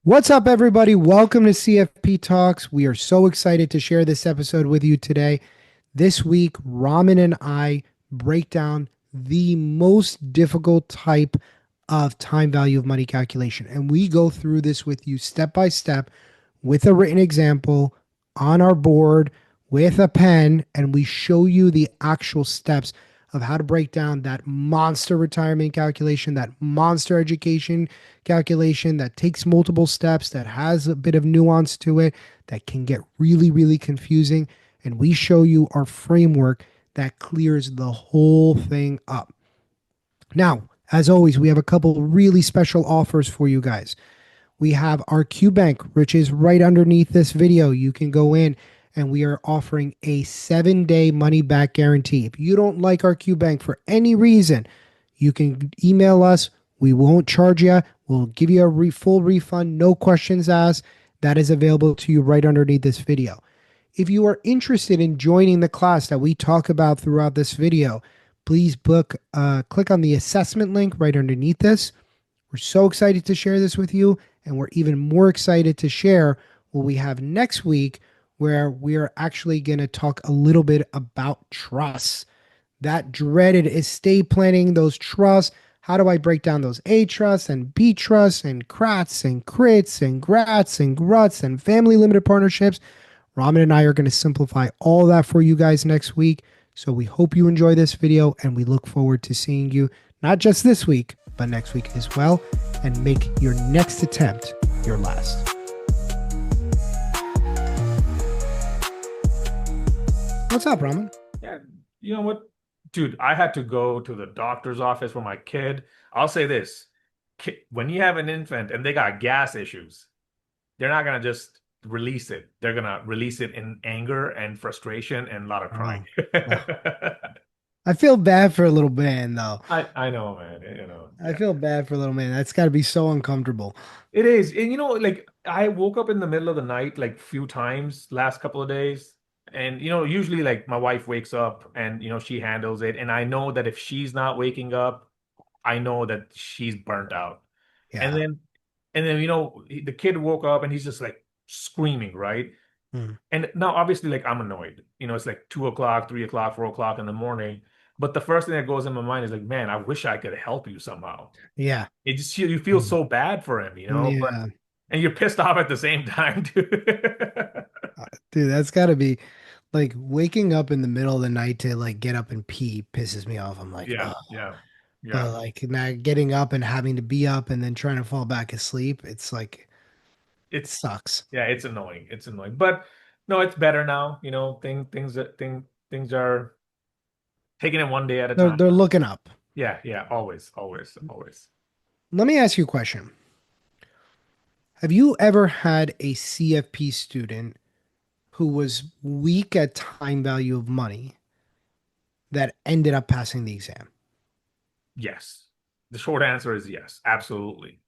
What's up, everybody? Welcome to CFP Talks. We are so excited to share this episode with you today. This week, Raman and I break down the most difficult type of time value of money calculation. And we go through this with you step by step with a written example on our board with a pen. And we show you the actual steps of how to break down that monster retirement calculation, that monster education calculation that takes multiple steps, that has a bit of nuance to it, that can get really, really confusing. And we show you our framework that clears the whole thing up. Now, as always, we have a couple really special offers for you guys. We have our QBank, which is right underneath this video. You can go in and we are offering a 7-day money back guarantee. If you don't like our QBank for any reason, you can email us. We won't charge you. We'll give you a full refund, no questions asked. That is available to you right underneath this video. If you are interested in joining the class that we talk about throughout this video, please click on the assessment link right underneath this. We're so excited to share this with you, and we're even more excited to share what we have next week, where we are actually going to talk a little bit about trusts. That dreaded estate planning, those trusts. How do I break down those A trusts and B trusts and CRATs and CRITs and GRATs and GRUTs and family limited partnerships? Raman and I are going to simplify all that for you guys next week. So we hope you enjoy this video, and we look forward to seeing you not just this week, but next week as well, and make your next attempt your last. What's up, Raman? Yeah, you know what, dude? I had to go to the doctor's office for my kid. I'll say this: when you have an infant and they got gas issues, they're not gonna just release it. They're gonna release it in anger and frustration and a lot of crying. Oh, oh. I feel bad for a little man, though. I know, man. I Yeah, feel bad for a little man. That's got to be so uncomfortable. it is. And like I woke up in the middle of the night like few times last couple of days. And usually like my wife wakes up and she handles it. And I know that if she's not waking up, I know that she's burnt out. And Yeah. then the kid woke up and he's just like screaming, right? Mm. And now obviously like I'm annoyed. It's like 2 o'clock, 3 o'clock, 4 o'clock in the morning. But the first thing that goes in my mind is like, man, I wish I could help you somehow. Yeah. It just you feel Mm. so bad for him, but Yeah. and you're pissed off at the same time too. Dude, that's got to be like waking up in the middle of the night to like get up and pee pisses me off. I'm like, Yeah, oh, yeah, yeah. but like now getting up and having to be up and then trying to fall back asleep, it's like, it It's sucks. yeah, it's annoying. It's annoying. But no, it's better now. Things are taking it one day at a time. They're looking up. Yeah, yeah, always, always, always. Let me ask you a question. Have you ever had a CFP student who was weak at time value of money that ended up passing the exam? Yes. The short answer is yes, absolutely.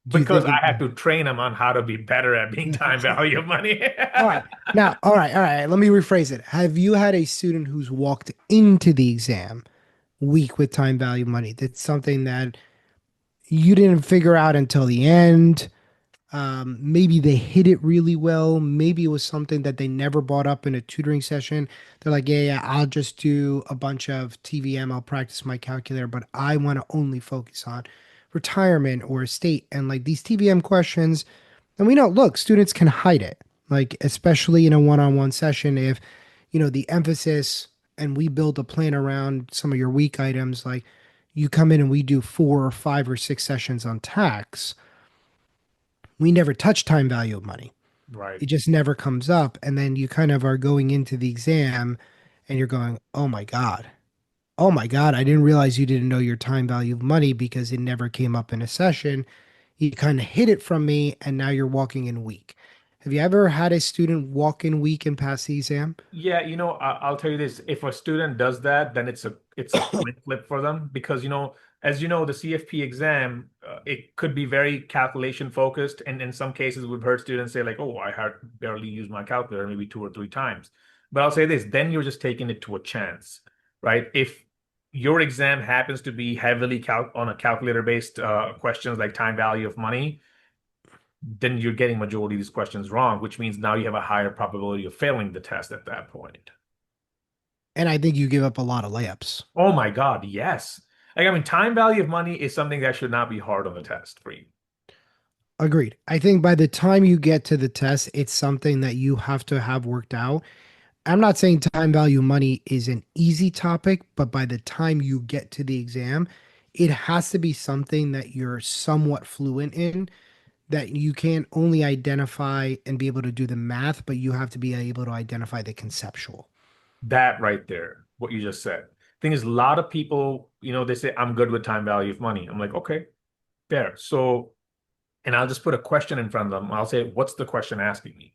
Do you Because think I it? had to train them on how to be better at being time value of money. All right. Now, all right. Let me rephrase it. Have you had a student who's walked into the exam weak with time value of money? That's something that you didn't figure out until the end. Maybe they hit it really well. Maybe it was something that they never brought up in a tutoring session. They're like, yeah, I'll just do a bunch of TVM. I'll practice my calculator, but I want to only focus on retirement or estate. And like these TVM questions, and we know, look, students can hide it, like, especially in a one on one session. If, the emphasis and we build a plan around some of your weak items, like you come in and we do 4 or 5 or 6 sessions on tax, we never touch time value of money. Right. It just never comes up. And then you kind of are going into the exam and you're going, oh my God. Oh my God. I didn't realize you didn't know your time value of money because it never came up in a session. You kind of hid it from me and now you're walking in weak. Have you ever had a student walk in weak and pass the exam? Yeah, I'll tell you this. If a student does that, then it's a coin flip for them because as you know, the CFP exam, it could be very calculation focused, and in some cases, we've heard students say like, "Oh, I had barely used my calculator maybe 2 or 3 times." But I'll say this: then you're just taking it to a chance, right? If your exam happens to be heavily on a calculator based questions like time value of money, then you're getting majority of these questions wrong, which means now you have a higher probability of failing the test at that point. And I think you give up a lot of layups. Oh my God, yes. Like, I mean, time value of money is something that should not be hard on the test for you. Agreed. I think by the time you get to the test, it's something that you have to have worked out. I'm not saying time value money is an easy topic, but by the time you get to the exam, it has to be something that you're somewhat fluent in, that you can't only identify and be able to do the math, but you have to be able to identify the conceptual. That right there, what you just said. Thing is, a lot of people, they say, I'm good with time value of money. I'm like, okay, fair. So, and I'll just put a question in front of them. I'll say, what's the question asking me?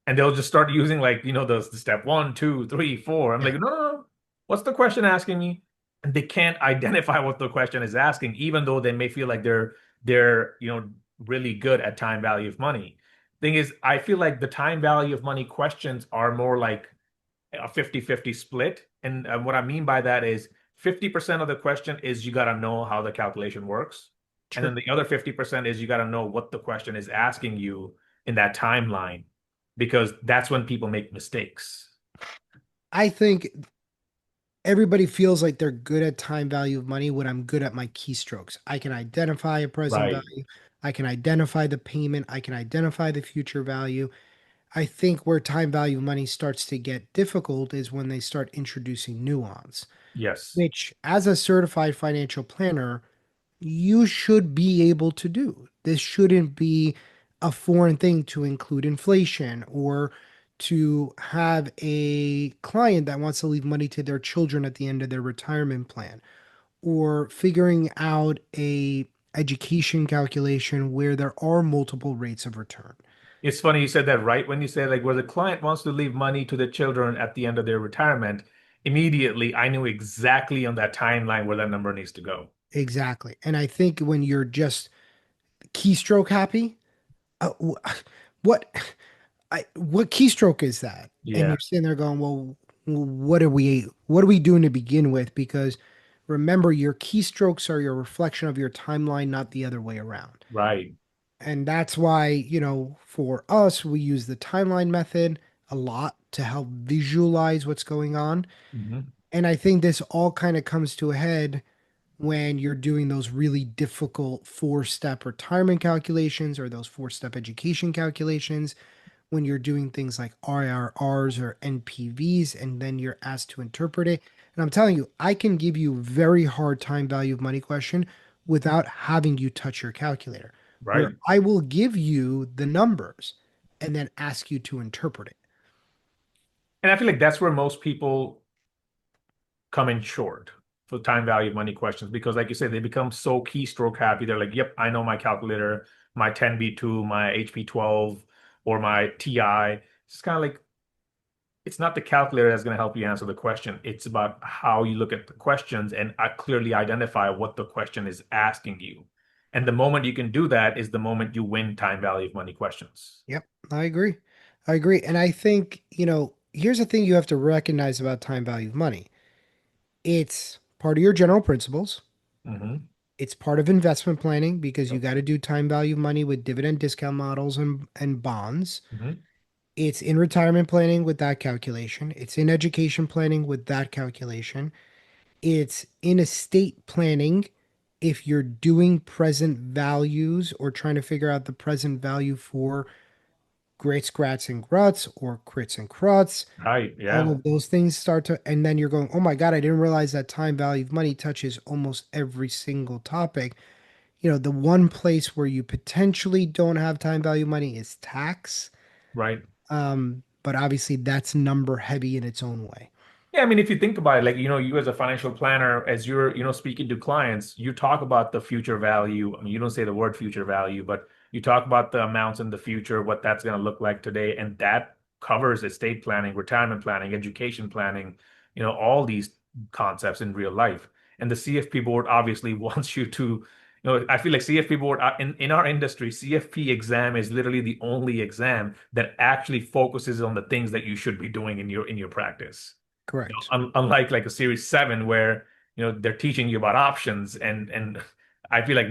And they'll just start using like, the step one, two, three, four. I'm like, Yeah, no, no, no. What's the question asking me? And they can't identify what the question is asking, even though they may feel like they're really good at time value of money. Thing is, I feel like the time value of money questions are more like a 50-50 split. And what I mean by that is 50% of the question is you got to know how the calculation works. And then sure. the other 50% is you got to know what the question is asking you in that timeline, because that's when people make mistakes. I think everybody feels like they're good at time value of money when I'm good at my keystrokes. I can identify a present Right. value, I can identify the payment, I can identify the future value. I think where time value of money starts to get difficult is when they start introducing nuance, Yes. which, as a certified financial planner, you should be able to do. This shouldn't be a foreign thing to include inflation or to have a client that wants to leave money to their children at the end of their retirement plan or figuring out a education calculation where there are multiple rates of return. It's funny you said that right when you say like where the client wants to leave money to the children at the end of their retirement. Immediately, I knew exactly on that timeline where that number needs to go. Exactly. And I think when you're just keystroke happy, uh, wh- what what keystroke is that? And Yeah. you're sitting there going, well, what are we doing to begin with? Because remember, your keystrokes are your reflection of your timeline, not the other way around. Right. And that's why, for us, we use the timeline method a lot to help visualize what's going on. Mhm. And I think this all kind of comes to a head when you're doing those really difficult four-step retirement calculations or those four-step education calculations, when you're doing things like IRRs or NPVs, and then you're asked to interpret it. And I'm telling you, I can give you a very hard time value of money question without having you touch your calculator, where Right. I will give you the numbers and then ask you to interpret it. And I feel like that's where most people come in short for time value of money questions because, like you said, they become so keystroke happy. They're like, yep, I know my calculator, my 10B2, my HP12, or my TI. It's kind of like it's not the calculator that's going to help you answer the question. It's about how you look at the questions and clearly identify what the question is asking you. And the moment you can do that is the moment you win time value of money questions. Yep, I agree. I agree. And I think, here's the thing you have to recognize about time value of money. It's part of your general principles. Hmm. It's part of investment planning because you Yep. got to do time value of money with dividend discount models and bonds. Hmm. It's in retirement planning with that calculation. It's in education planning with that calculation. It's in estate planning if you're doing present values or trying to figure out the present value for great scrats and gruts or crits and cruts. Right. All Yeah. of those things start to, and then you're going, oh my God, I didn't realize that time value of money touches almost every single topic. The one place where you potentially don't have time value money is tax. Right. But obviously that's number heavy in its own way. Yeah, I mean, if you think about it, like, you as a financial planner, as you're speaking to clients, you talk about the future value. I mean, you don't say the word future value, but you talk about the amounts in the future, what that's going to look like today. And that covers estate planning, retirement planning, education planning, all these concepts in real life. And the CFP board obviously wants you to, I feel like CFP board in our industry, CFP exam is literally the only exam that actually focuses on the things that you should be doing in your practice. Correct. Unlike like a series 7 where they're teaching you about options and I feel like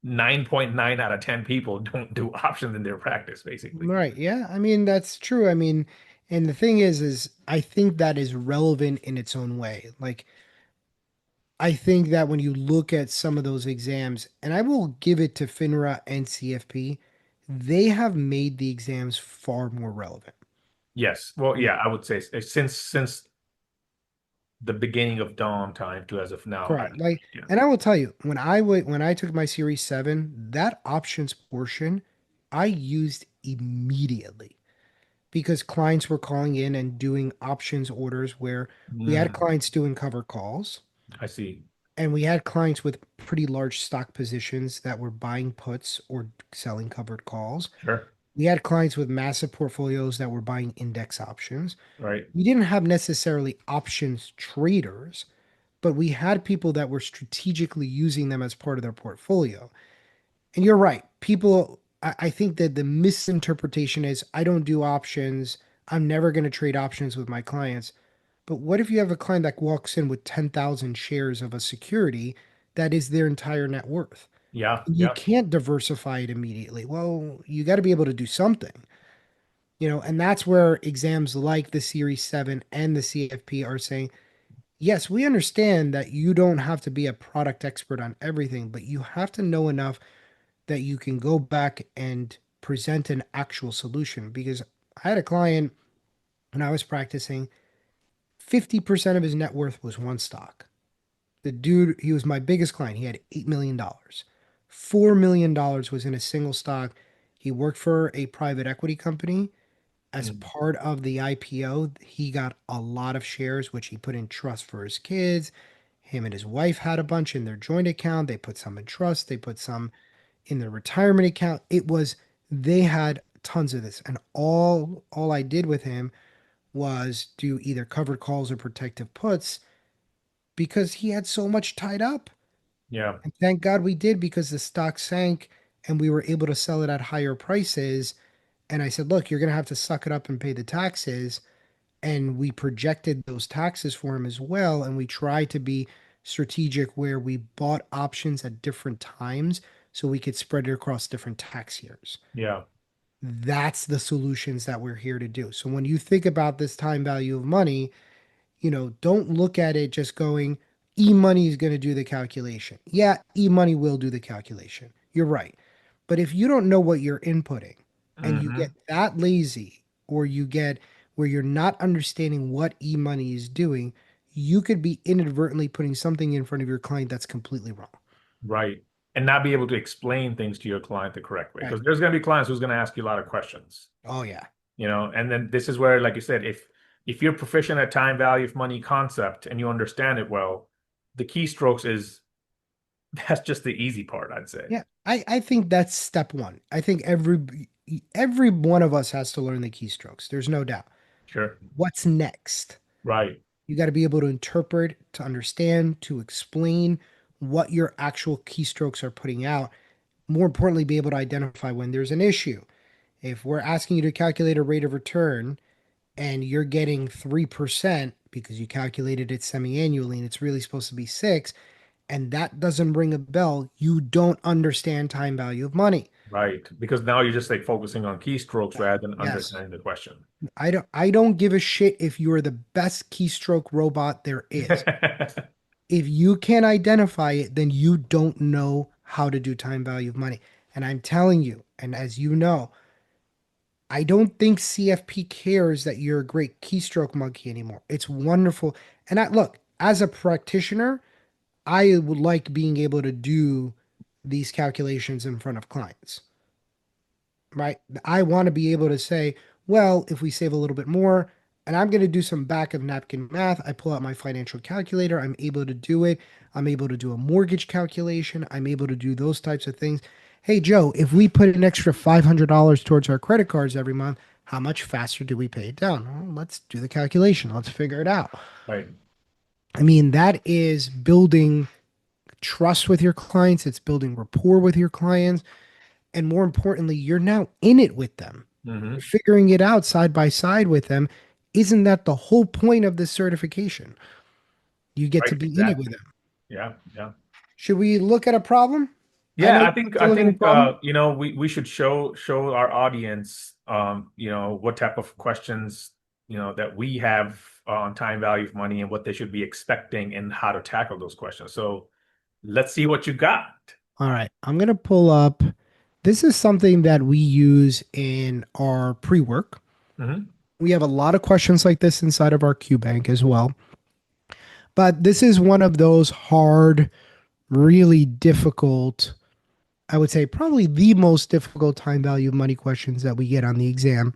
9.9 out of 10 people don't do options in their practice, basically. Right. Yeah. I mean, that's true. I mean, and the thing is I think that is relevant in its own way. Like, I think that when you look at some of those exams, and I will give it to FINRA and CFP, they have made the exams far more relevant. Yes. Well, You know, yeah, I would say since the beginning of dawn time to as of now. correct. Like, Yeah. and I will tell you, when I took my Series 7, that options portion I used immediately because clients were calling in and doing options orders where we had Mm, clients doing cover calls. I see. And we had clients with pretty large stock positions that were buying puts or selling covered calls. Sure. We had clients with massive portfolios that were buying index options. Right. We didn't have necessarily options traders, but we had people that were strategically using them as part of their portfolio. And you're right. I think that the misinterpretation is I don't do options. I'm never going to trade options with my clients. But what if you have a client that walks in with 10,000 shares of a security that is their entire net worth? Yeah. You Yeah. can't diversify it immediately. Well, you got to be able to do something, and that's where exams like the Series 7 and the CFP are saying, yes, we understand that you don't have to be a product expert on everything, but you have to know enough that you can go back and present an actual solution. Because I had a client when I was practicing, 50% of his net worth was one stock. The dude, he was my biggest client. He had $8 million. $4 million was in a single stock. He worked for a private equity company. As Mm, part of the IPO, he got a lot of shares, which he put in trust for his kids. Him and his wife had a bunch in their joint account. They put some in trust. They put some in their retirement account. They had tons of this. And all I did with him was do either covered calls or protective puts because he had so much tied up. yeah. And thank God we did because the stock sank and we were able to sell it at higher prices. And I said, look, you're going to have to suck it up and pay the taxes. And we projected those taxes for him as well. And we tried to be strategic where we bought options at different times so we could spread it across different tax years. Yeah. That's the solutions that we're here to do. So when you think about this time value of money, don't look at it just going, e-money is going to do the calculation. Yeah, e-money will do the calculation. You're right. But if you don't know what you're inputting and you get Hmm. that lazy or you get where you're not understanding what e-money is doing, you could be inadvertently putting something in front of your client that's completely wrong. Right. And not be able to explain things to your client the correct way. Right. Because there's going to be clients who's going to ask you a lot of questions, Oh yeah. and then this is where, like you said, if you're proficient at time value of money concept and you understand it well, the keystrokes is that's just the easy part, I'd say. Yeah. I think that's step one. I think every one of us has to learn the keystrokes. There's no doubt. Sure. What's next? Right. You got to be able to interpret, to understand, to explain what your actual keystrokes are putting out. More importantly, be able to identify when there's an issue. If we're asking you to calculate a rate of return and you're getting 3% because you calculated it semi-annually and it's really supposed to be 6, and that doesn't ring a bell, you don't understand time value of money. Right. Because now you're just like focusing on keystrokes rather than Yes. understanding the question. I don't give a shit if you're the best keystroke robot there is. If you can't identify it, then you don't know how to do time value of money. And I'm telling you, and as you know, I don't think CFP cares that you're a great keystroke monkey anymore. It's wonderful. And look, as a practitioner, I would like being able to do these calculations in front of clients, right? I want to be able to say, well, if we save a little bit more, and I'm going to do some back of napkin math, I pull out my financial calculator, I'm able to do it. I'm able to do a mortgage calculation. I'm able to do those types of things. Hey, Joe, if we put an extra $500 towards our credit cards every month, how much faster do we pay it down? Well, let's do the calculation. Let's figure it out. Right. I mean, that is building trust with your clients, it's building rapport with your clients. And more importantly, you're now in it with them. You're Hmm. figuring it out side by side with them. Isn't that the whole point of this certification? You get Right. to be in it with Exactly. them. Yeah. Yeah. Should we look at a problem? I Yeah, know I you're think still looking at problem. we should show our audience what type of questions that we have on time value of money and what they should be expecting and how to tackle those questions. So let's see what you got. All right, I'm gonna pull up. This is something that we use in our pre-work. Hmm. We have a lot of questions like this inside of our Q bank as well. But this is one of those hard, really difficult, I would say probably the most difficult time value of money questions that we get on the exam.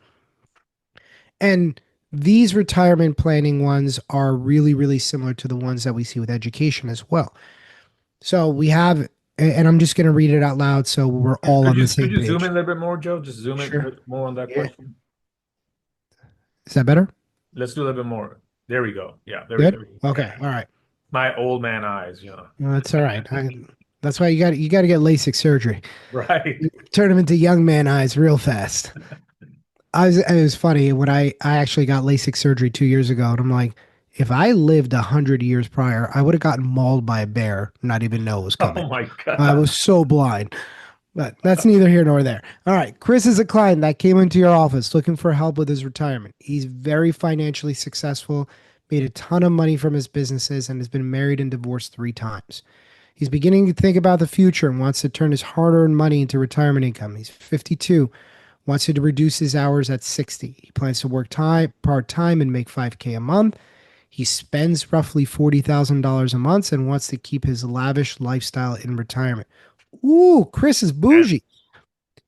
And these retirement planning ones are really, really similar to the ones that we see with education as well. So we have, and I'm just going to read it out loud so we're all on the Could same you zoom in page. a little bit more, Joe? Just zoom in a Sure. bit more on that Yeah. question. Is that better? Let's do a little bit more. There we go. Yeah, Good. there we go. Okay. Yeah. All right. My old man eyes. Well, that's all right. That's why you got to get LASIK surgery. Right. Turn them into young man eyes real fast. It was funny when I actually got LASIK surgery 2 years ago, and I'm like, if I lived 100 years prior, I would have gotten mauled by a bear, not even know it was coming. Oh my I God. was so blind, but that's neither here nor there. All right, Chris is a client that came into your office looking for help with his retirement. He's very financially successful, made a ton of money from his businesses, and has been married and divorced 3 times. He's beginning to think about the future and wants to turn his hard-earned money into retirement income. He's 52, wants to reduce his hours at 60. He plans to work part-time and make 5K a month. He spends roughly $40,000 a month and wants to keep his lavish lifestyle in retirement. Ooh, Chris is bougie.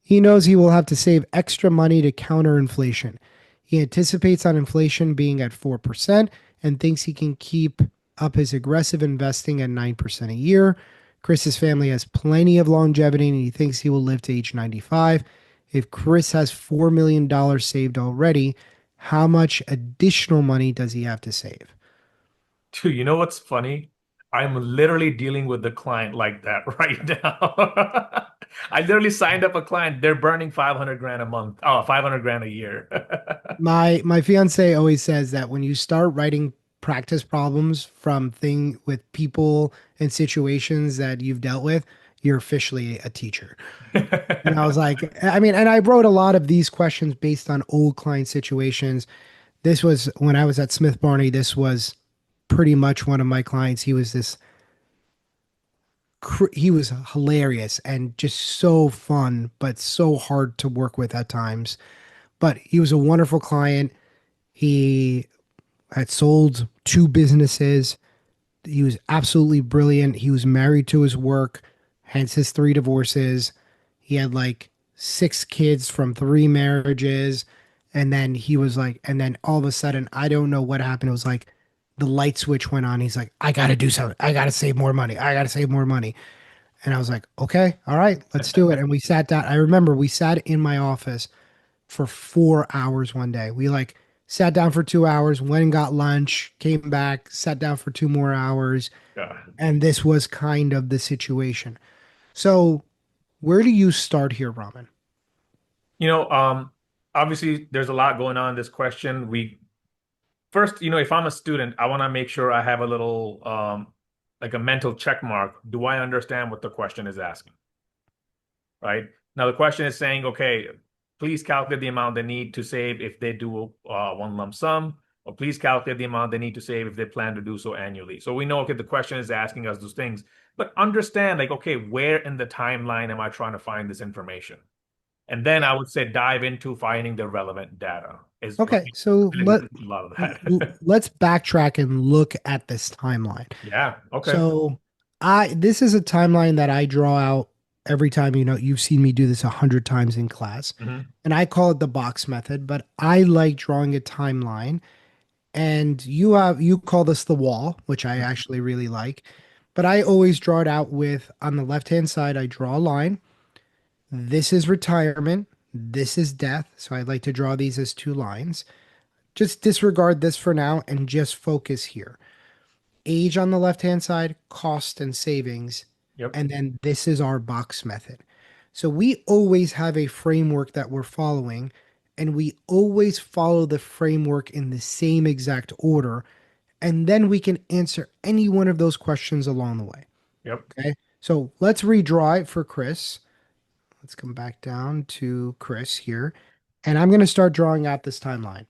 He knows he will have to save extra money to counter inflation. He anticipates on inflation being at 4% and thinks he can keep up his aggressive investing at 9% a year. Chris's family has plenty of longevity and he thinks he will live to age 95. If Chris has $4 million saved already, how much additional money does he have to save? Dude, you know what's funny? I'm literally dealing with the client like that right now. I literally signed up a client. They're burning 500 grand a month. Oh, 500 grand a year. My fiance always says that when you start writing practice problems from thing with people and situations that you've dealt with, you're officially a teacher. And I was like, I mean, and I wrote a lot of these questions based on old client situations. This was when I was at Smith Barney. This was pretty much one of my clients. He was hilarious and just so fun, but so hard to work with at times. But he was a wonderful client. He had sold 2 businesses. He was absolutely brilliant. He was married to his work, hence his 3 divorces. He had like 6 kids from 3 marriages. And then he was like, and then all of a sudden, I don't know what happened. It was like the light switch went on. He's like, I got to do something. I got to save more money. I got to save more money. And I was like, okay, all right, let's do it. And we sat down. I remember we sat in my office for 4 hours one day. We like sat down for 2 hours, went and got lunch, came back, sat down for 2 more hours. Yeah. And this was kind of the situation. So, where do you start here, Raman? You know, um, Obviously there's a lot going on in this question. We first, if I'm a student, I want to make sure I have a little like a mental check mark. Do I understand what the question is asking? Right? Now the question is saying, okay, please calculate the amount they need to save if they do one lump sum, or please calculate the amount they need to save if they plan to do so annually. So we know, okay, the question is asking us those things, but understand, like, okay, where in the timeline am I trying to find this information? And then I would say dive into finding the relevant data. Is Okay, so a lot of that. let's backtrack and look at this timeline. Yeah. Okay. So, I this is a timeline that I draw out every time. You've seen me do this 100 times in class, Hmm. and I call it the box method. But I like drawing a timeline, and you call this the wall, which I actually really like. But I always draw it out with on the left hand side. I draw a line. This is retirement. This is death. So I like to draw these as 2 lines. Just disregard this for now and just focus here. Age on the left hand side, cost and savings. Yep. And then this is our box method. So we always have a framework that we're following, and we always follow the framework in the same exact order. And then we can answer any one of those questions along the way. Yep. Okay. So let's redraw it for Chris. Let's come back down to Chris here. And I'm going to start drawing out this timeline,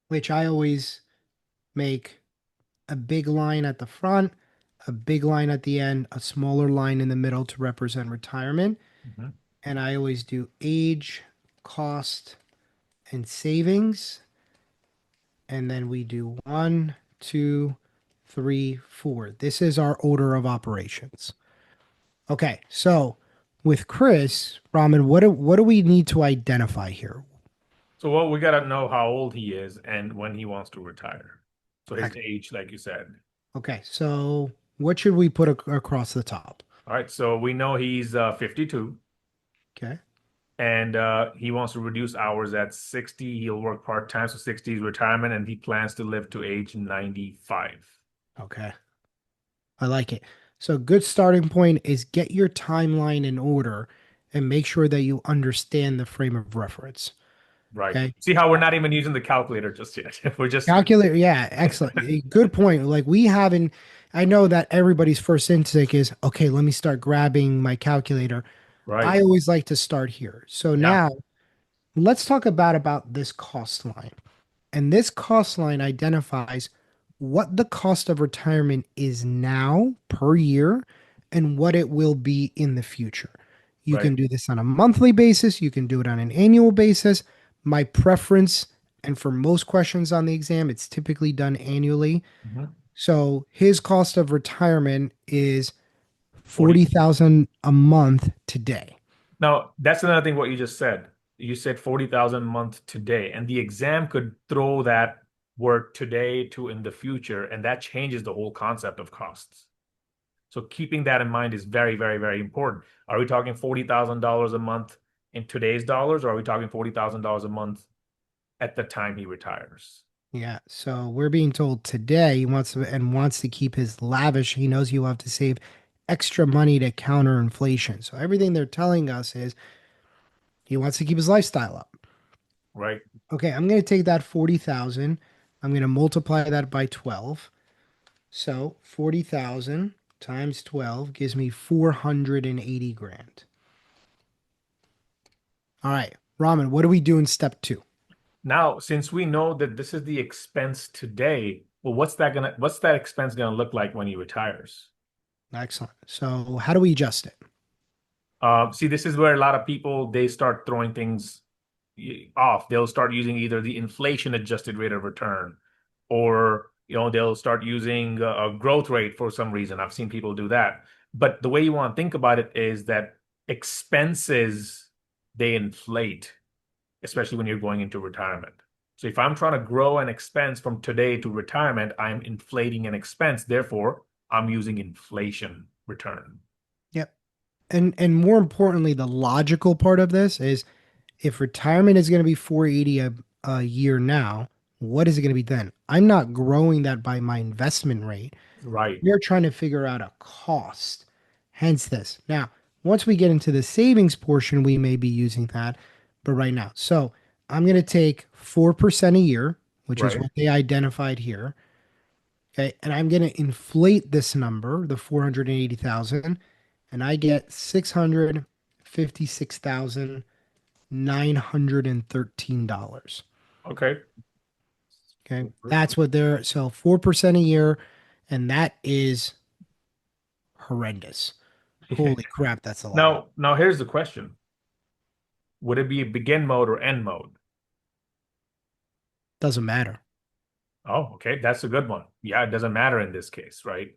which I always make a big line at the front, a big line at the end, a smaller line in the middle to represent retirement. Mhm. And I always do age, cost, and savings. And then we do one, two, three, four. This is our order of operations. Okay, so with Chris, Raman, what do we need to identify here? So what we got to know how old he is and when he wants to retire. So his age, like you said. Okay, so what should we put across the top? All right. So we know he's 52 Okay, and he wants to reduce hours at 60. He'll work part-time. So 60 is retirement and he plans to live to age 95. okay, I like it. So good starting point is get your timeline in order and make sure that you understand the frame of reference. Right. Okay. See how we're not even using the calculator just yet. We're just Calculator, yeah, excellent. Good point. Like we haven't, I know that everybody's first instinct is, okay, let me start grabbing my calculator. right. I always like to start here. So Yeah. now let's talk about this cost line. And this cost line identifies what the cost of retirement is now per year and what it will be in the future. You Right. can do this on a monthly basis, you can do it on an annual basis. My preference, and for most questions on the exam, it's typically done annually. Mhm. So his cost of retirement is 40. 40,000 a month today. Now, that's another thing what you just said. You said 40,000 a month today, and the exam could throw that word today to in the future, and that changes the whole concept of costs. So keeping that in mind is very, very, very important. Are we talking $40,000 a month in today's dollars, or are we talking $40,000 a month at the time he retires? Yeah, so we're being told today he wants to keep his lavish. He knows he'll have to save extra money to counter inflation. So everything they're telling us is he wants to keep his lifestyle up. Right? Okay, I'm going to take that 40,000. I'm going to multiply that by 12. So 40,000 times 12 gives me 480 grand. All right, Raman, what do we do in step 2? Now, since we know that this is the expense today, well, what's that expense gonna look like when he retires? Excellent. So how do we adjust it? See, this is where a lot of people they start throwing things off. They'll start using either the inflation adjusted rate of return, or they'll start using a growth rate for some reason. I've seen people do that. But the way you want to think about it is that expenses they inflate, especially when you're going into retirement. So if I'm trying to grow an expense from today to retirement, I'm inflating an expense. Therefore, I'm using inflation return. Yep. And more importantly, the logical part of this is if retirement is going to be 480 a year now, what is it going to be then? I'm not growing that by my investment rate. Right. You're trying to figure out a cost. Hence this. Now, once we get into the savings portion, we may be using that. But right now, so I'm going to take 4% a year, which is Right. what they identified here. Okay. And I'm going to inflate this number, the 480,000, and I get $656,913. Okay. Okay. That's what they're, so 4% a year, and that is horrendous. Holy crap, that's a lot. Now here's the question. Would it be begin mode or end mode? Doesn't matter. Oh, okay. That's a good one. Yeah, it doesn't matter in this case, right?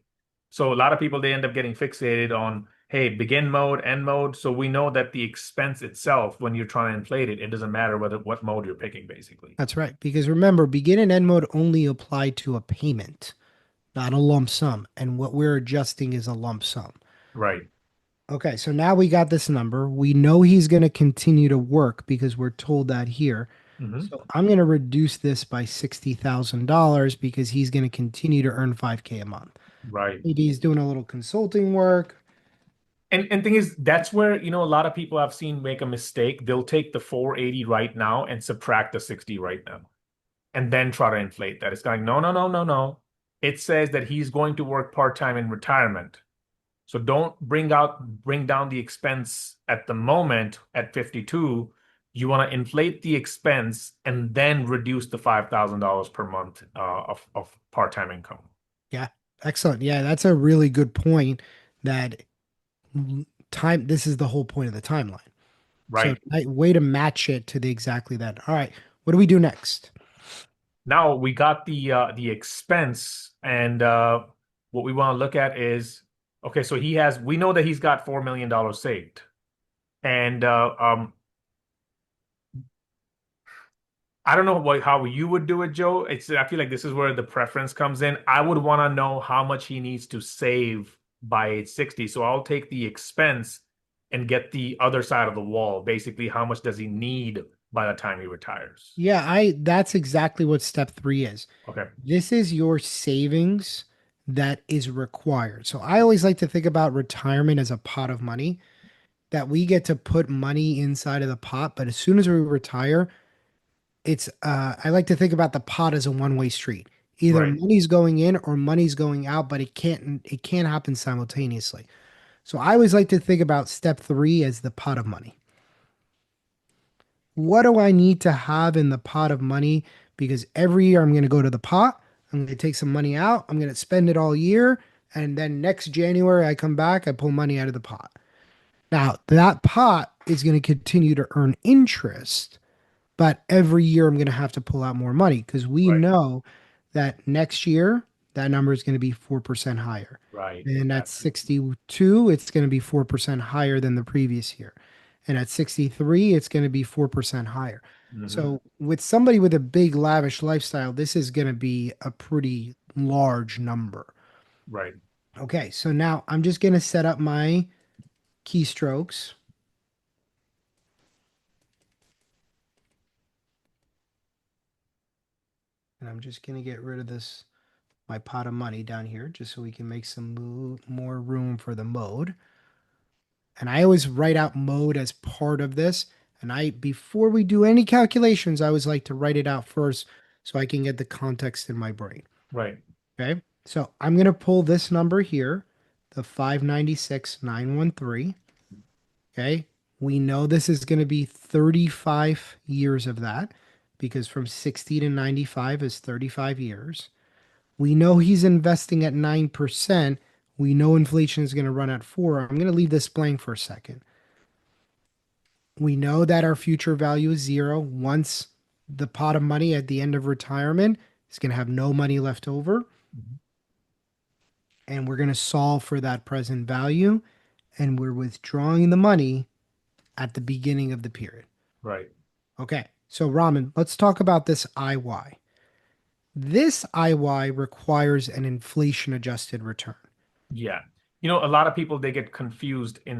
So a lot of people they end up getting fixated on, hey, begin mode, end mode. So we know that the expense itself, when you're trying to inflate it, it doesn't matter what mode you're picking, basically. That's right. Because remember, begin and end mode only apply to a payment, not a lump sum. And what we're adjusting is a lump sum. Right. Okay, so now we got this number. We know he's going to continue to work because we're told that here. Hmm. So I'm going to reduce this by $60,000 because he's going to continue to earn 5K a month. Right. Maybe he's doing a little consulting work. And thing is, that's where, a lot of people I've seen make a mistake. They'll take the 480 right now and subtract the 60 right now, and then try to inflate that. It's going, no, no, no, no, no. It says that he's going to work part-time in retirement. So don't bring down the expense at the moment at 52. You want to inflate the expense and then reduce the $5,000 per month of part-time income. Yeah. Excellent. Yeah, that's a really good point that time, this is the whole point of the timeline. So Right. way to match it to the exactly that. All right. What do we do next? Now we got the expense, and what we want to look at is okay. So we know that he's got $4 million saved, and I don't know how you would do it, Joe. I feel like this is where the preference comes in. I would want to know how much he needs to save by age 60. So I'll take the expense and get the other side of the wall. Basically, how much does he need by the time he retires? Yeah, that's exactly what step 3 is. Okay. This is your savings that is required. So I always like to think about retirement as a pot of money that we get to put money inside of the pot, but as soon as we retire, it's I like to think about the pot as a one-way street. Either Right. money's going in or money's going out, but it can't happen simultaneously. So I always like to think about step 3 as the pot of money. What do I need to have in the pot of money? Because every year I'm going to go to the pot, I'm going to take some money out, I'm going to spend it all year, and then next January I come back, I pull money out of the pot. Now, that pot is going to continue to earn interest, but every year I'm going to have to pull out more money because we Right. know that next year that number is going to be 4% higher. Right. And at Exactly. 62, it's going to be 4% higher than the previous year. And at 63, it's going to be 4% higher. Hmm. So with somebody with a big lavish lifestyle, this is going to be a pretty large number. Right. Okay, so now I'm just going to set up my keystrokes. And I'm just going to get rid of this, my pot of money down here, just so we can make some more room for the mode. And I always write out mode as part of this. And before we do any calculations, I always like to write it out first so I can get the context in my brain. Right. Okay. So I'm going to pull this number here, the 596,913. Okay. We know this is going to be 35 years of that because from 60 to 95 is 35 years. We know he's investing at 9%. We know inflation is going to run at 4. I'm going to leave this blank for a second. We know that our future value is 0 once the pot of money at the end of retirement is going to have no money left over. Mhm. And we're going to solve for that present value. And we're withdrawing the money at the beginning of the period. Right. Okay. So, Raman, let's talk about this IY. This IY requires an inflation adjusted return. Yeah. You know, a lot of people they get confused in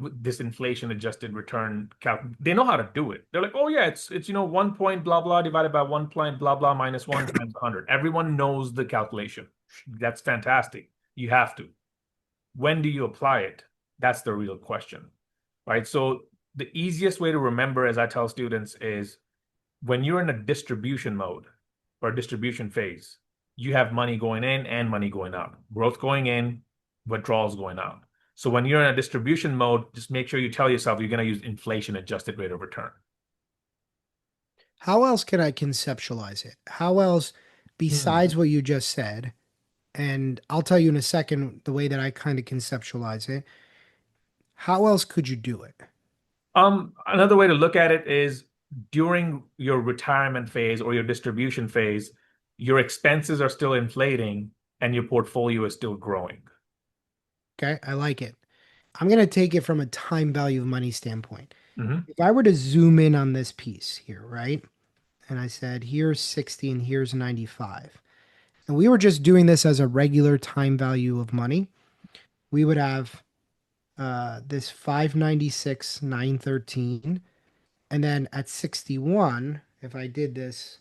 with this inflation adjusted return calc. They know how to do it. They're like, oh yeah, it's 1 point blah blah divided by 1 point blah blah minus 1 times 100. Everyone knows the calculation. That's fantastic. You have to. When do you apply it? That's the real question, right? So the easiest way to remember, as I tell students, is when you're in a distribution mode or distribution phase, you have money going in and money going out, growth going in, withdrawals going out. So when you're in a distribution mode, just make sure you tell yourself you're going to use inflation adjusted rate of return. How else can I conceptualize it? How else, Hmm. besides what you just said, and I'll tell you in a second the way that I kind of conceptualize it, how else could you do it? Another way to look at it is during your retirement phase or your distribution phase, your expenses are still inflating and your portfolio is still growing. Okay, I like it. I'm going to take it from a time value of money standpoint. Hmm. If I were to zoom in on this piece here, right? And I said, here's 60 and here's 95. And we were just doing this as a regular time value of money. We would have this 596, 913. And then at 61, if I did this,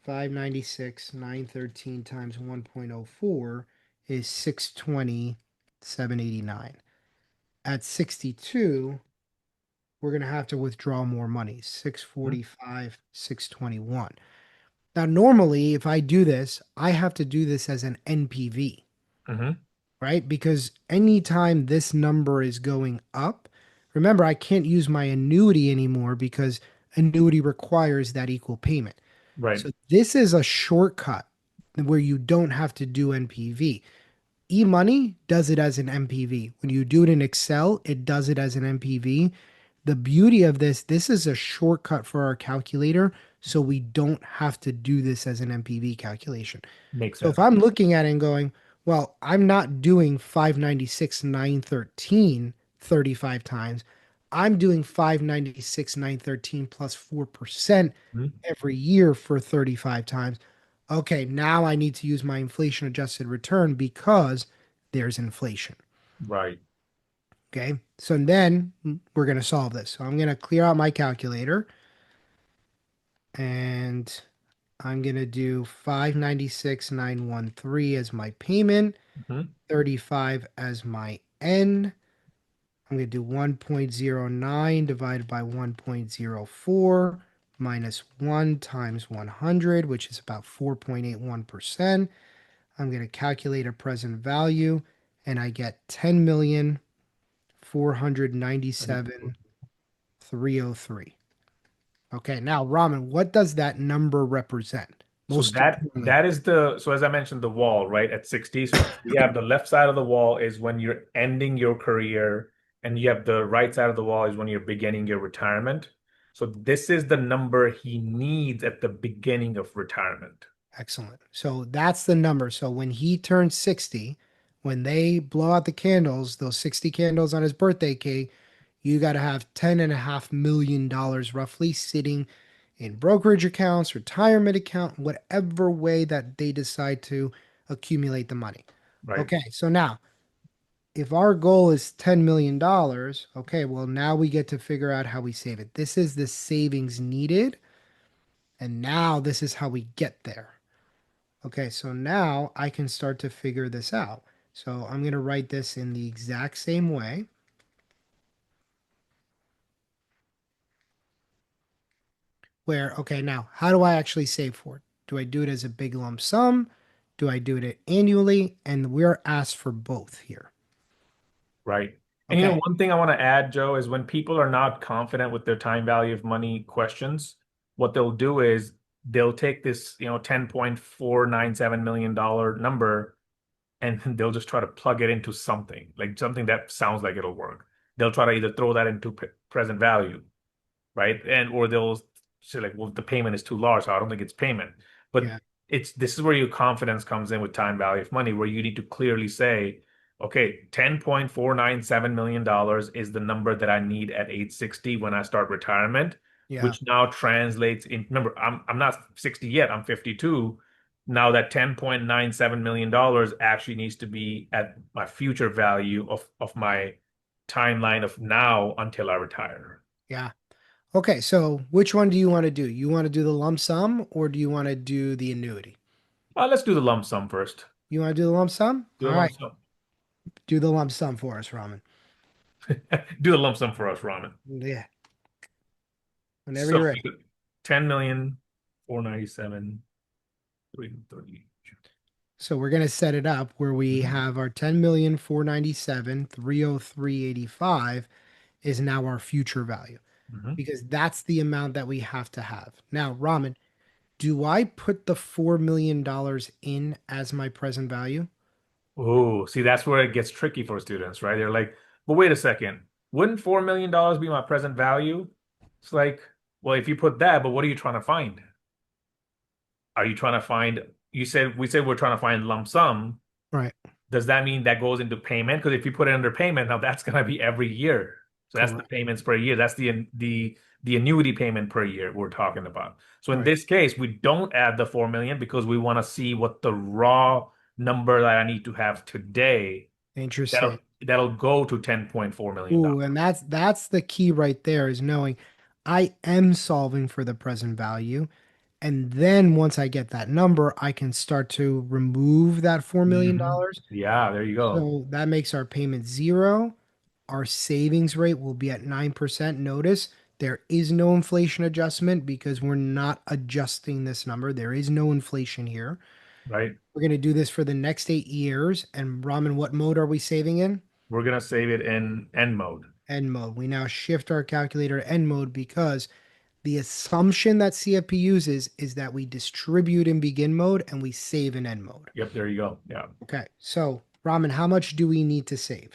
596, 913 times 1.04 is 620, 789. At 62, we're going to have to withdraw more money, 645, 621. Now, normally, if I do this, I have to do this as an NPV, Hmm. right? Because anytime this number is going up, remember, I can't use my annuity anymore because annuity requires that equal payment. Right. So this is a shortcut where you don't have to do NPV. eMoney does it as an MPV. When you do it in Excel, it does it as an MPV. The beauty of this is a shortcut for our calculator, so we don't have to do this as an MPV calculation. Makes So if sense. I'm looking at it and going, well, I'm not doing 596, 913 35 times. I'm doing 596, 913 plus 4% Mhm. every year for 35 times. Okay, now I need to use my inflation adjusted return because there's inflation. Right. Okay, so then we're going to solve this. So I'm going to clear out my calculator and I'm going to do 596,913 as my payment, Mhm. 35 as my N. I'm going to do 1.09 divided by 1.04 minus 1 times 100, which is about 4.81%. I'm going to calculate a present value and I get 10,497,303. Okay, now Raman, what does that number represent? So Most importantly, that is so as I mentioned, the wall, right, at 60. So we have the left side of the wall is when you're ending your career, and you have the right side of the wall is when you're beginning your retirement. So this is the number he needs at the beginning of retirement. excellent. So that's the number. So when he turns 60, when they blow out the candles, those 60 candles on his birthday cake, you got to have $10.5 million roughly sitting in brokerage accounts, retirement account, whatever way that they decide to accumulate the money. Right. Okay, so now if our goal is $10 million, okay, well, now we get to figure out how we save it. This is the savings needed, and now this is how we get there. Okay, so now I can start to figure this out. So I'm going to write this in the exact same way where, okay, now how do I actually save for it? Do I do it as a big lump sum? Do I do it annually? And we're asked for both here. Right. And Okay, one thing I want to add, Joe, is when people are not confident with their time value of money questions, what they'll do is they'll take this, $10.497 million number, and they'll just try to plug it into something, like something that sounds like it'll work. They'll try to either throw that into present value, right? And or they'll say like, well, the payment is too large, so I don't think it's payment. But yeah, this is where your confidence comes in with time value of money, where you need to clearly say, okay, $10.497 million is the number that I need at age 60 when I start retirement, yeah, which now translates in, remember, I'm not 60 yet, I'm 52. Now that $10.97 million actually needs to be at my future value of my timeline of now until I retire. yeah. Okay, so which one do you want to do? You want to do the lump sum or do you want to do the annuity? Let's do the lump sum first. You want to do the lump sum? Do All the lump right, sum. do the lump sum for us, Raman. Do the lump sum for us, Raman. Yeah, whenever So you're ready. 10,497,330. So we're going to set it up where we Mhm. have our 10,497,303.85 is now our future value Mhm. because that's the amount that we have to have. Now, Raman, do I put the $4 million in as my present value? Oh, see, that's where it gets tricky for students, right? They're like, but wait a second, wouldn't $4 million be my present value? It's like, well, if you put that, but what are you trying to find? Are you trying to find, we said we're trying to find lump sum. Right. Does that mean that goes into payment? Because if you put it under payment, now that's going to be every year. So that's the Correct. payments per year. That's the annuity payment per year we're talking about. So in Right. this case, we don't add the 4 million because we want to see what the raw number that I need to have today that'll Interesting. that'll go to $10.4 million. Ooh, and that's the key right there is knowing I am solving for the present value. And then once I get that number, I can start to remove that $4 million. Mhm. Yeah, there you go. So that makes our payment zero. Our savings rate will be at 9%. Notice there is no inflation adjustment because we're not adjusting this number. There is no inflation here. right? We're going to do this for the next 8 years. And Raman, what mode are we saving in? We're gonna save it in end mode. End mode. We now shift our calculator to end mode because the assumption that CFP uses is that we distribute in begin mode and we save in end mode. Yep, there you go. Yeah. Okay. So, Raman, how much do we need to save?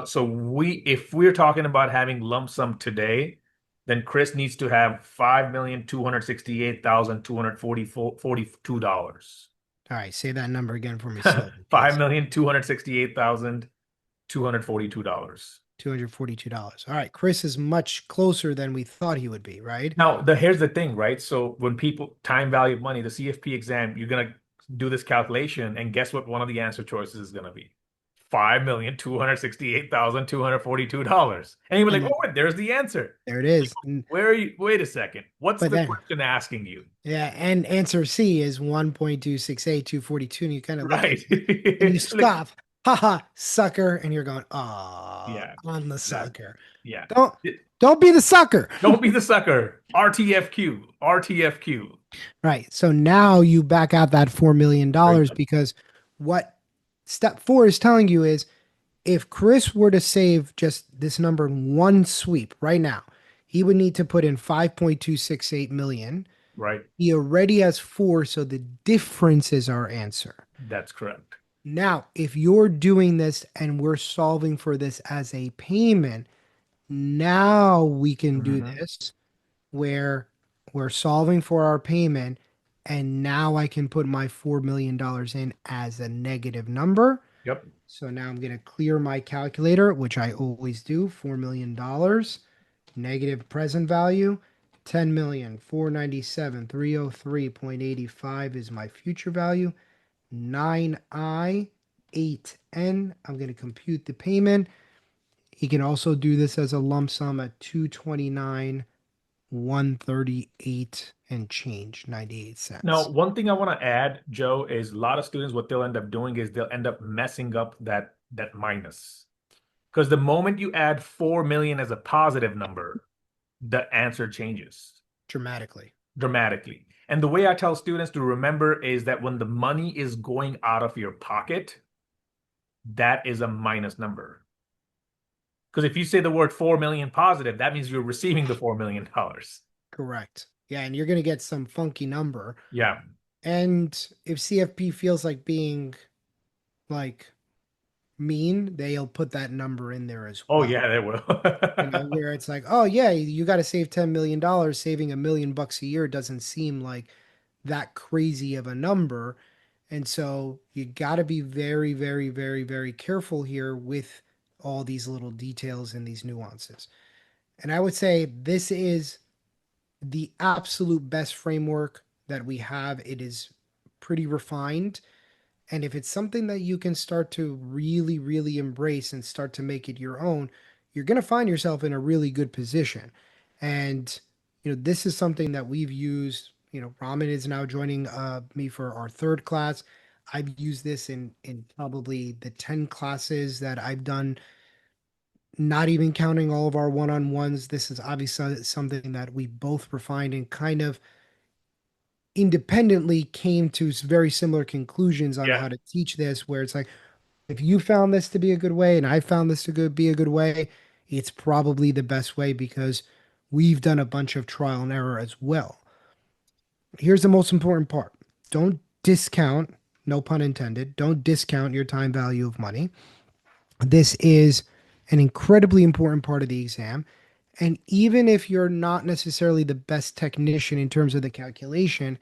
So if we're talking about having lump sum today, then Chris needs to have $5,268,242. All right. Say that number again for me slowly, Five please. million two hundred sixty-eight thousand $242. $242. All right. Chris is much closer than we thought he would be, right? Now, here's the thing, right? So when people time value of money, the CFP exam, you're gonna do this calculation, and guess what? One of the answer choices is gonna be $5,268,242. And you're like, And oh, wait, there's the answer. there it is. Where are you? Wait a second. What's But the then, question asking you? yeah, and answer C is 1.268,242. And you kind of look at Right. it and you Like, scoff, haha, sucker. And you're going, oh, yeah, I'm the exactly. sucker. Yeah. Don't don't be the sucker. Don't be the sucker. RTFQ. RTFQ. Right. So now you back out that $4 million There you dollars go. because what step four is telling you is if Chris were to save just this number in one sweep right now, he would need to put in 5.268 million. Right. He already has four, so the difference is our answer. That's correct. Now, if you're doing this and we're solving for this as a payment, now we can do Mhm. this where we're solving for our payment, and now I can put my $4 million dollars in as a negative number. Yep. So now I'm going to clear my calculator, which I always do. $4 million, negative present value, 10,497,303.85 is my future value. 9I 8N. I'm going to compute the payment. He can also do this as a lump sum at 229 138 and change 98 Now, cents. one thing I want to add, Joe, is a lot of students, what they'll end up doing is they'll end up messing up that minus. Because the moment you add 4 million as a positive number, the answer changes Dramatically. dramatically. And the way I tell students to remember is that when the money is going out of your pocket, that is a minus number. Because if you say the word 4 million positive, that means you're receiving the $4 million. Correct. Yeah, and you're going to get some funky number. Yeah. And if CFP feels like being like mean, they'll put that number in there as Oh, well. yeah, they will. Where it's like, oh yeah, you got to save $10 million. Saving $1 million a year doesn't seem like that crazy of a number. And so you got to be very, very, very, very careful here with all these little details and these nuances. And I would say this is the absolute best framework that we have. It is pretty refined. And if it's something that you can start to really, really embrace and start to make it your own, you're going to find yourself in a really good position. And, this is something that we've used. Raman is now joining me for our third class. I've used this in probably the 10 classes that I've done, not even counting all of our one-on-ones. This is obviously something that we both refined and kind of independently came to very similar conclusions on Yeah. how to teach this, where it's like, if you found this to be a good way and I found this to be a good way, it's probably the best way because we've done a bunch of trial and error as well. Here's the most important part. Don't discount, no pun intended, don't discount your time value of money. This is an incredibly important part of the exam. And even if you're not necessarily the best technician in terms of the calculation,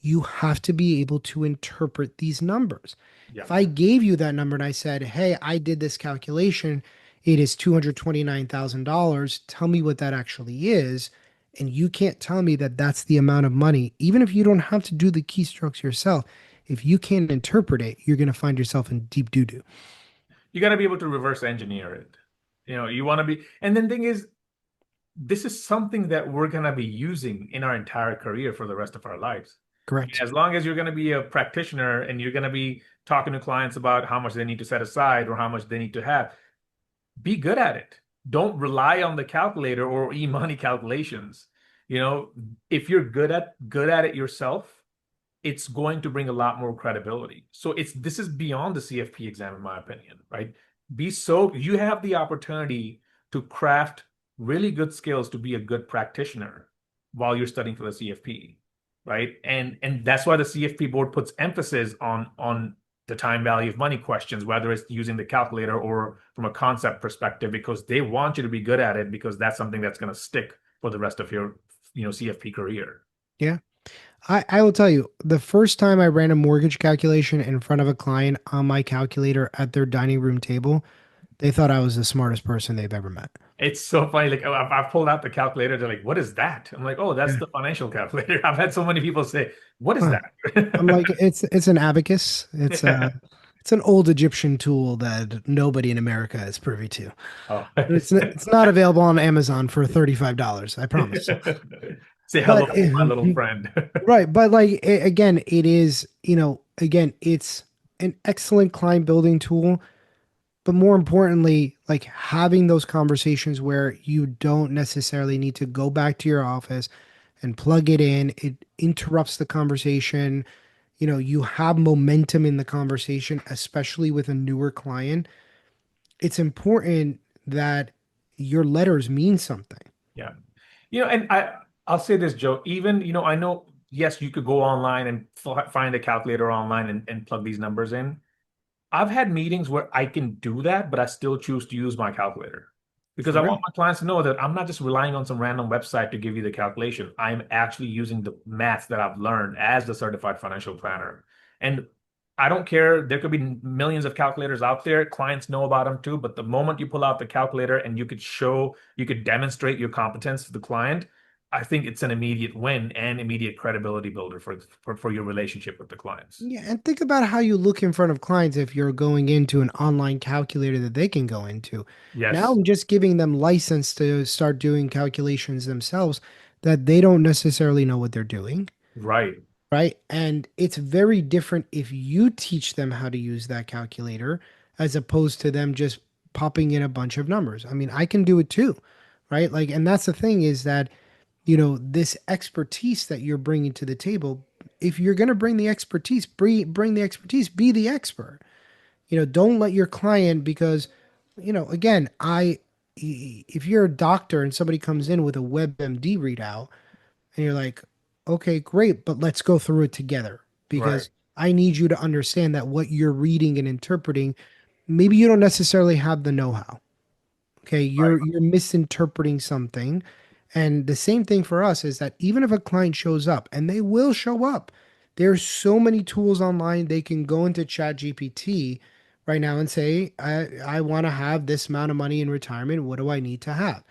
you have to be able to interpret these numbers. Yeah. If I gave you that number and I said, hey, I did this calculation, it is $229,000. Tell me what that actually is. And you can't tell me that that's the amount of money, even if you don't have to do the keystrokes yourself. If you can't interpret it, you're going to find yourself in deep doo doo. You got to be able to reverse engineer it. You want to be, and then thing is, this is something that we're going to be using in our entire career for the rest of our lives. Correct. As long as you're going to be a practitioner and you're going to be talking to clients about how much they need to set aside or how much they need to have, be good at it. Don't rely on the calculator or e-money calculations. If you're good at it yourself, it's going to bring a lot more credibility. So this is beyond the CFP exam, in my opinion, right? You have the opportunity to craft really good skills to be a good practitioner while you're studying for the CFP, right? And that's why the CFP board puts emphasis on the time value of money questions, whether it's using the calculator or from a concept perspective, because they want you to be good at it, because that's something that's going to stick for the rest of your, CFP career. Yeah. I will tell you, the first time I ran a mortgage calculation in front of a client on my calculator at their dining room table, they thought I was the smartest person they've ever met. It's so funny. Like I've pulled out the calculator. They're like, "What is that?" I'm like, "Oh, that's Yeah. the financial calculator." I've had so many people say, "What is Huh. I'm that?" like, it's an abacus. It's an old Egyptian tool that nobody in America is privy to. Oh, It's not available on Amazon for $35, I promise. say hello But to my little friend. right, but like again, it is, again, it's an excellent client building tool, but more importantly, like having those conversations where you don't necessarily need to go back to your office and plug it in. It interrupts the conversation. You have momentum in the conversation, especially with a newer client. It's important that your letters mean something. Yeah. And I'll say this, Joe, even, I know, yes, you could go online and find a calculator online and plug these numbers in. I've had meetings where I can do that, but I still choose to use my calculator because For I real. want my clients to know that I'm not just relying on some random website to give you the calculation. I'm actually using the math that I've learned as the certified financial planner. And I don't care. There could be millions of calculators out there. Clients know about them too. But the moment you pull out the calculator and you could demonstrate your competence to the client, I think it's an immediate win and immediate credibility builder for your relationship with the clients. Yeah, and think about how you look in front of clients if you're going into an online calculator that they can go into. Now Yes, I'm just giving them license to start doing calculations themselves that they don't necessarily know what they're doing, right, right? And it's very different if you teach them how to use that calculator as opposed to them just popping in a bunch of numbers. I mean, I can do it too, right? Like, and that's the thing is that, this expertise that you're bringing to the table, if you're going to bring the expertise, bring the expertise, be the expert. Don't let your client, because, again, if you're a doctor and somebody comes in with a WebMD readout and you're like, okay, great, but let's go through it together right, because I need you to understand that what you're reading and interpreting, maybe you don't necessarily have the know-how. Okay, right, you're misinterpreting something. And the same thing for us is that even if a client shows up, and they will show up, there's so many tools online. They can go into Chat GPT right now and say, I want to have this amount of money in retirement. What do I need to have?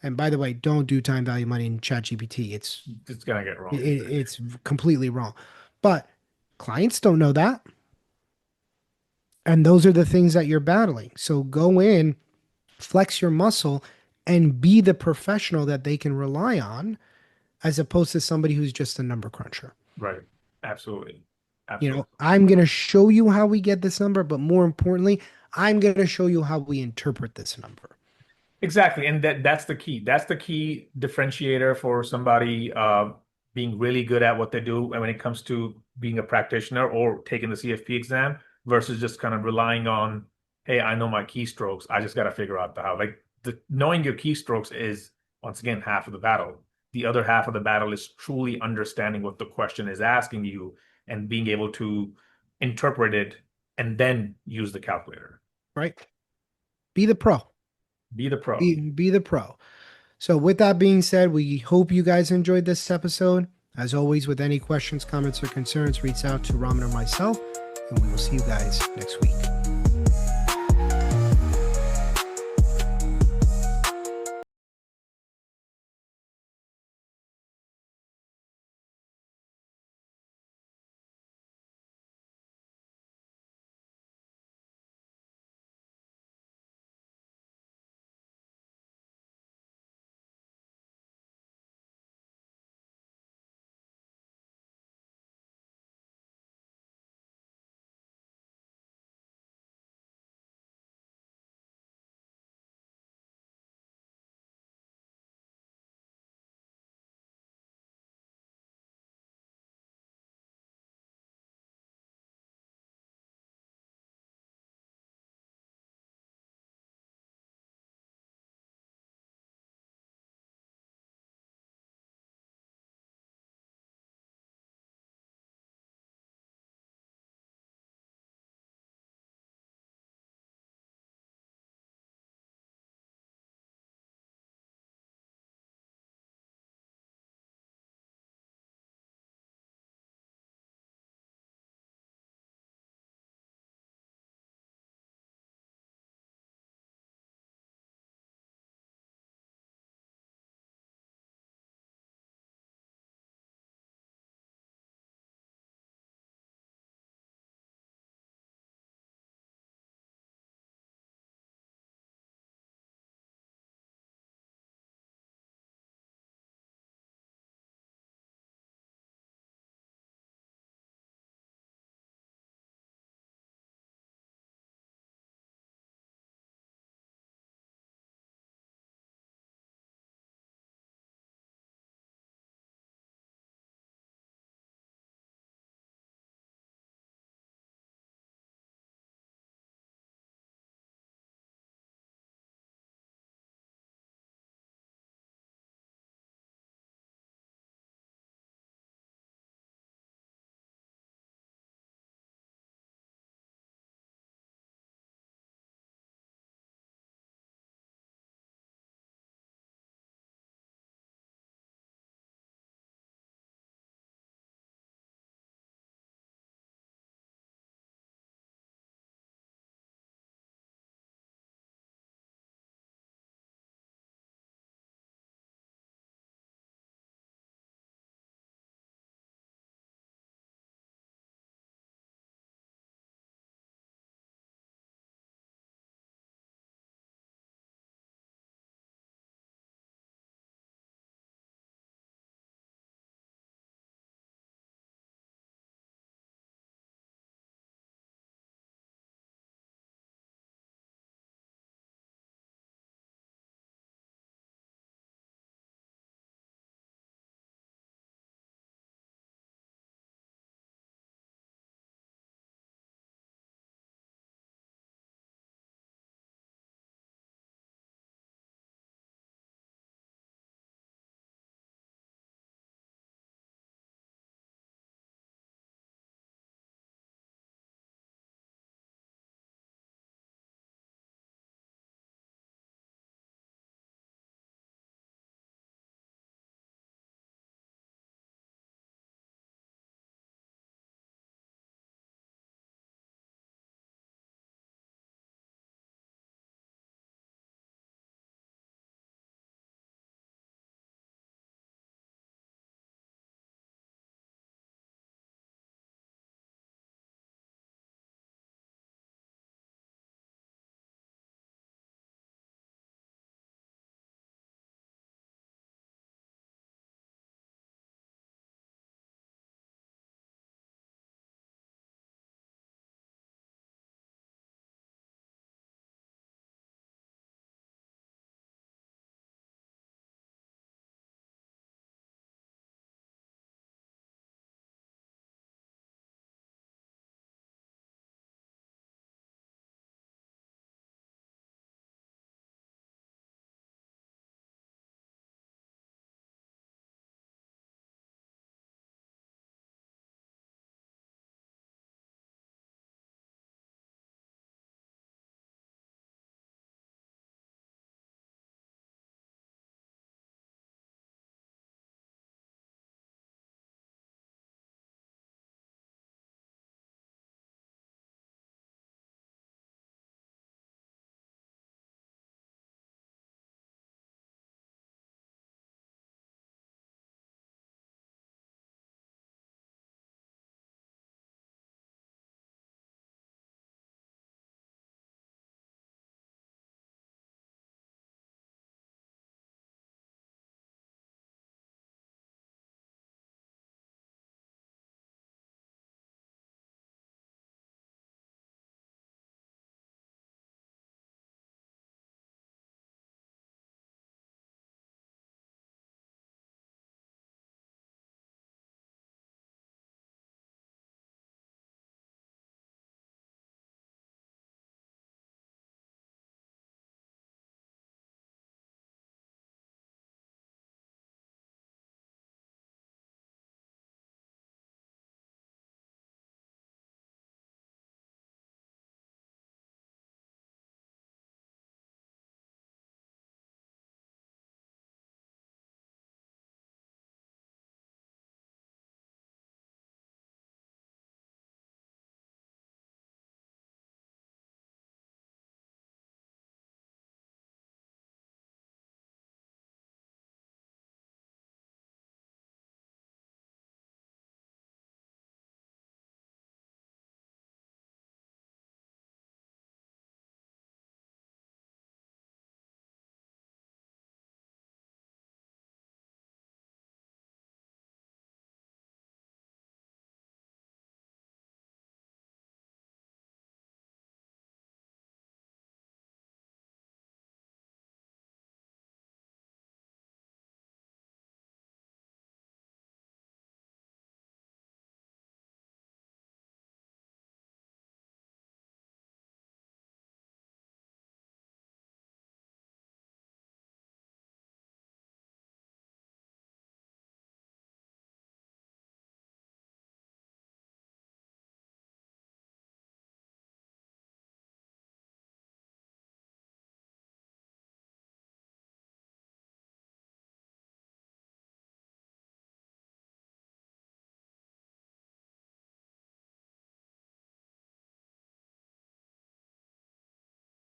And by the way, don't do time value money in Chat GPT. it's gonna get wrong. It's completely wrong. But clients don't know that. And those are the things that you're battling. So go in, flex your muscle, and be the professional that they can rely on, as opposed to somebody who's just a number cruncher. Right. Absolutely. Absolutely. I'm going to show you how we get this number, but more importantly, I'm going to show you how we interpret this number. Exactly. And that's the key. That's the key differentiator for somebody being really good at what they do and when it comes to being a practitioner or taking the CFP exam versus just kind of relying on, hey, I know my keystrokes. I just got to figure out the how. Like knowing your keystrokes is once again half of the battle. The other half of the battle is truly understanding what the question is asking you and being able to interpret it and then use the calculator. Right? Be the pro. Be the pro. Be the pro. So, with that being said, we hope you guys enjoyed this episode. As always, with any questions, comments, or concerns, reach out to Raman or myself, and we will see you guys next week.